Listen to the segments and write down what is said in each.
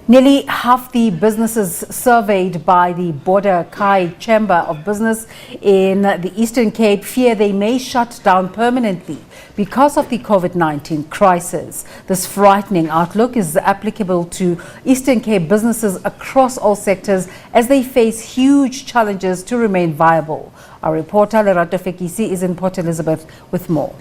Nearly half the businesses surveyed by the Border-Kei Chamber of Business in the Eastern Cape fear they may shut down permanently because of the COVID-19 crisis. This frightening outlook is applicable to Eastern Cape businesses across all sectors as they face huge challenges to remain viable. Our reporter Lerato Fekisi is in Port Elizabeth with more.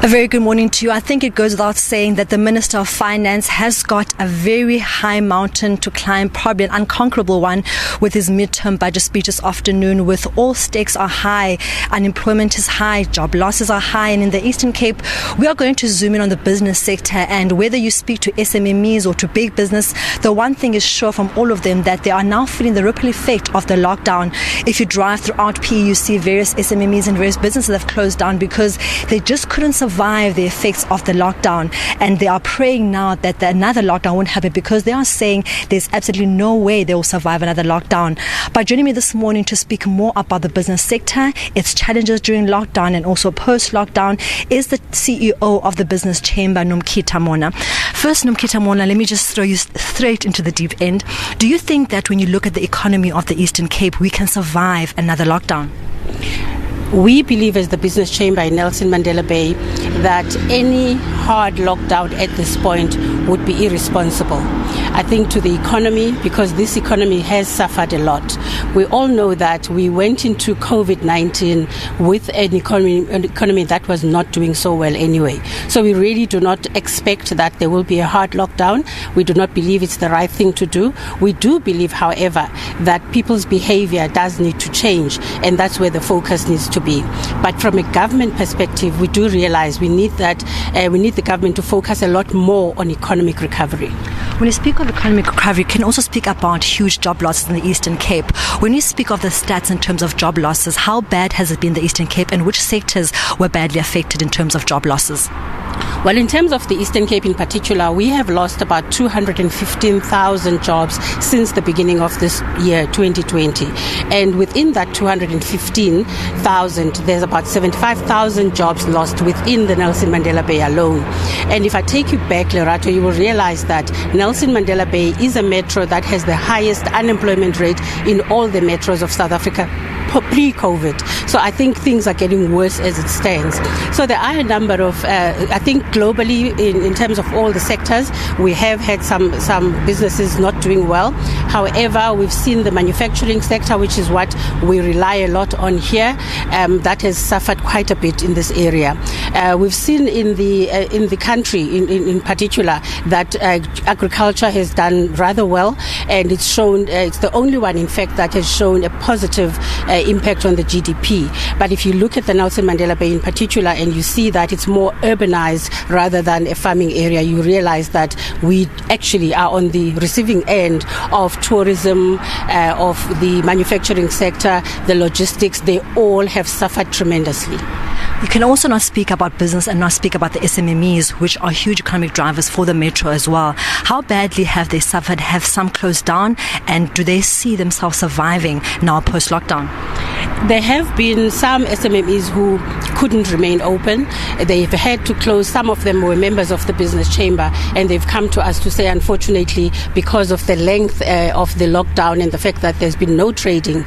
A very good morning to you. I think it goes without saying that the Minister of Finance has got a very high mountain to climb, probably an unconquerable one, with his midterm budget speech this afternoon, with all stakes are high, unemployment is high, job losses are high, and in the Eastern Cape, we are going to zoom in on the business sector. And whether you speak to SMMEs or to big business, the one thing is sure from all of them that they are now feeling the ripple effect of the lockdown. If you drive throughout PE, you see various SMMEs and various businesses have closed down because they just couldn't survive the effects of the lockdown, and they are praying now that another lockdown won't happen, because they are saying there's absolutely no way they will survive another lockdown. But joining me this morning to speak more about the business sector, its challenges during lockdown and also post-lockdown, is the CEO of the Business Chamber, Nomkhita. First, Nomkhita, let me just throw you straight into the deep end. Do you think that when you look at the economy of the Eastern Cape, we can survive another lockdown? We believe, as the Business Chamber in Nelson Mandela Bay, that any hard lockdown at this point would be irresponsible. I think to the economy, because this economy has suffered a lot. We all know that we went into COVID-19 with an economy that was not doing so well anyway. So we really do not expect that there will be a hard lockdown. We do not believe it's the right thing to do. We do believe, however, that people's behavior does need to change, and that's where the focus needs to be. But from a government perspective, we do realize we need the government to focus a lot more on economic recovery. When you speak of economic recovery, you can also speak about huge job losses in the Eastern Cape. When you speak of the stats in terms of job losses, how bad has it been in the Eastern Cape, and which sectors were badly affected in terms of job losses? Well, in terms of the Eastern Cape in particular, we have lost about 215,000 jobs since the beginning of this year, 2020. And within that 215,000, there's about 75,000 jobs lost within the Nelson Mandela Bay alone. And if I take you back, Lerato, you will realize that Nelson Mandela Bay is a metro that has the highest unemployment rate in all the metros of South Africa pre-COVID. So I think things are getting worse as it stands. So there are a number of, I think globally, in terms of all the sectors, we have had some businesses not doing well. However, we've seen the manufacturing sector, which is what we rely a lot on here, that has suffered quite a bit in this area. We've seen in the country, in particular, that agriculture has done rather well, and it's shown, it's the only one, in fact, that has shown a positive impact on the GDP. But if you look at the Nelson Mandela Bay in particular, and you see that it's more urbanized rather than a farming area, you realize that we actually are on the receiving end of tourism, of the manufacturing sector, the logistics. They all have suffered tremendously. You can also not speak about business and not speak about the SMMEs, which are huge economic drivers for the metro as well. How badly have they suffered? Have some closed down? And do they see themselves surviving now post-lockdown? There have been some SMMEs who couldn't remain open. They've had to close. Some of them were members of the Business Chamber, and they've come to us to say, unfortunately, because of the length of the lockdown and the fact that there's been no trading,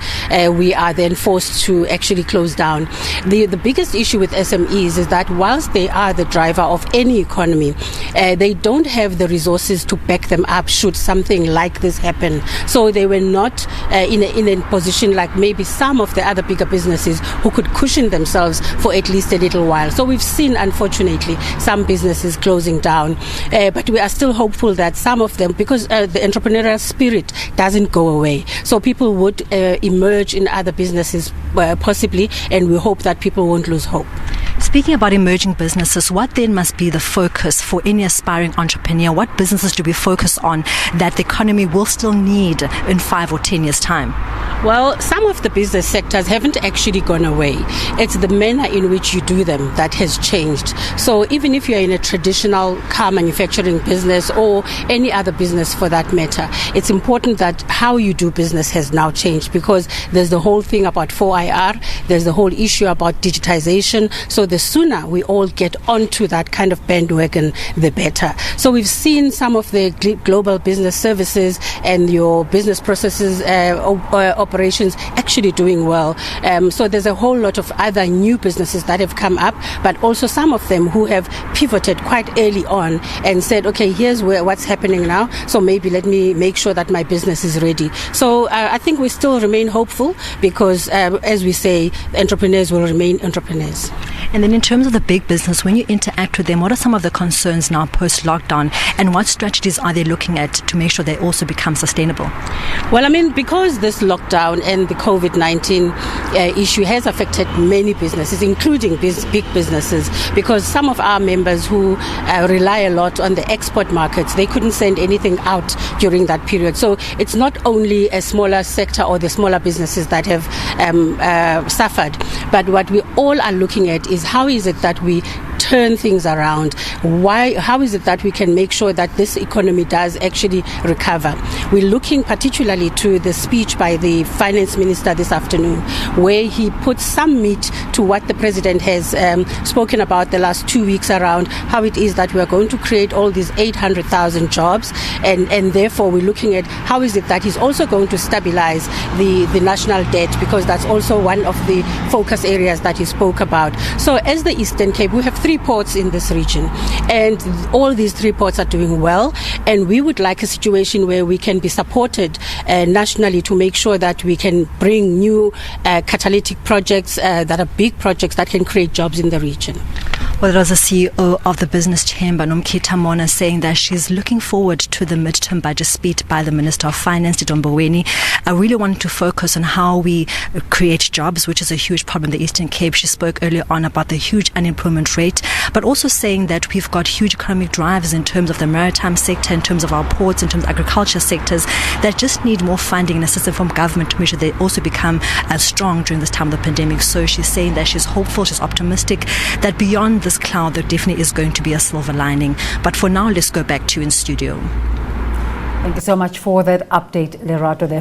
we are then forced to actually close down. The biggest issue with SMEs is that whilst they are the driver of any economy, they don't have the resources to back them up should something like this happen. So they were not in a position like maybe some of the other bigger businesses who could cushion themselves for at least a little while. So we've seen, unfortunately, some businesses closing down, but we are still hopeful that some of them, because the entrepreneurial spirit doesn't go away, so people would emerge in other businesses possibly, and we hope that people won't lose hope. Speaking about emerging businesses, what then must be the focus for any aspiring entrepreneur? What businesses do we focus on that the economy will still need in 5 or 10 years' time? Well, some of the business sectors haven't actually gone away. It's the manner in which you do them that has changed. So even if you're in a traditional car manufacturing business or any other business for that matter, it's important that how you do business has now changed, because there's the whole thing about 4IR, there's the whole issue about digitization. So So the sooner we all get onto that kind of bandwagon, the better. So we've seen some of the global business services and your business processes operations actually doing well. So there's a whole lot of other new businesses that have come up, but also some of them who have pivoted quite early on and said, okay, here's what's happening now, so maybe let me make sure that my business is ready. So I think we still remain hopeful because, as we say, entrepreneurs will remain entrepreneurs. And then in terms of the big business, when you interact with them, what are some of the concerns now post-lockdown, and what strategies are they looking at to make sure they also become sustainable? Well, I mean, because this lockdown and the COVID-19 issue has affected many businesses, including big businesses, because some of our members who rely a lot on the export markets, they couldn't send anything out during that period. So it's not only a smaller sector or the smaller businesses that have suffered, but what we all are looking at is how is it that we turn things around? How is it that we can make sure that this economy does actually recover? We're looking particularly to the speech by the finance minister this afternoon, where he put some meat to what the president has spoken about the last 2 weeks around how it is that we are going to create all these 800,000 jobs, and therefore we're looking at how is it that he's also going to stabilize the national debt, because that's also one of the focus areas that he spoke about. So as the Eastern Cape, we have 3 ports in this region, and all these 3 ports are doing well, and we would like a situation where we can be supported nationally to make sure that we can bring new catalytic projects that are big projects that can create jobs in the region. Well, it was the CEO of the Business Chamber, Nomkhita, saying that she's looking forward to the midterm budget speech by the Minister of Finance, Mboweni. I really wanted to focus on how we create jobs, which is a huge problem in the Eastern Cape. She spoke earlier on about the huge unemployment rate, but also saying that we've got huge economic drives in terms of the maritime sector, in terms of our ports, in terms of agriculture sectors that just need more funding and assistance from government to make sure they also become as strong during this time of the pandemic. So she's saying that she's hopeful, she's optimistic that beyond this cloud there definitely is going to be a silver lining. But for now, let's go back to you in studio. Thank you so much for that update, Lerato.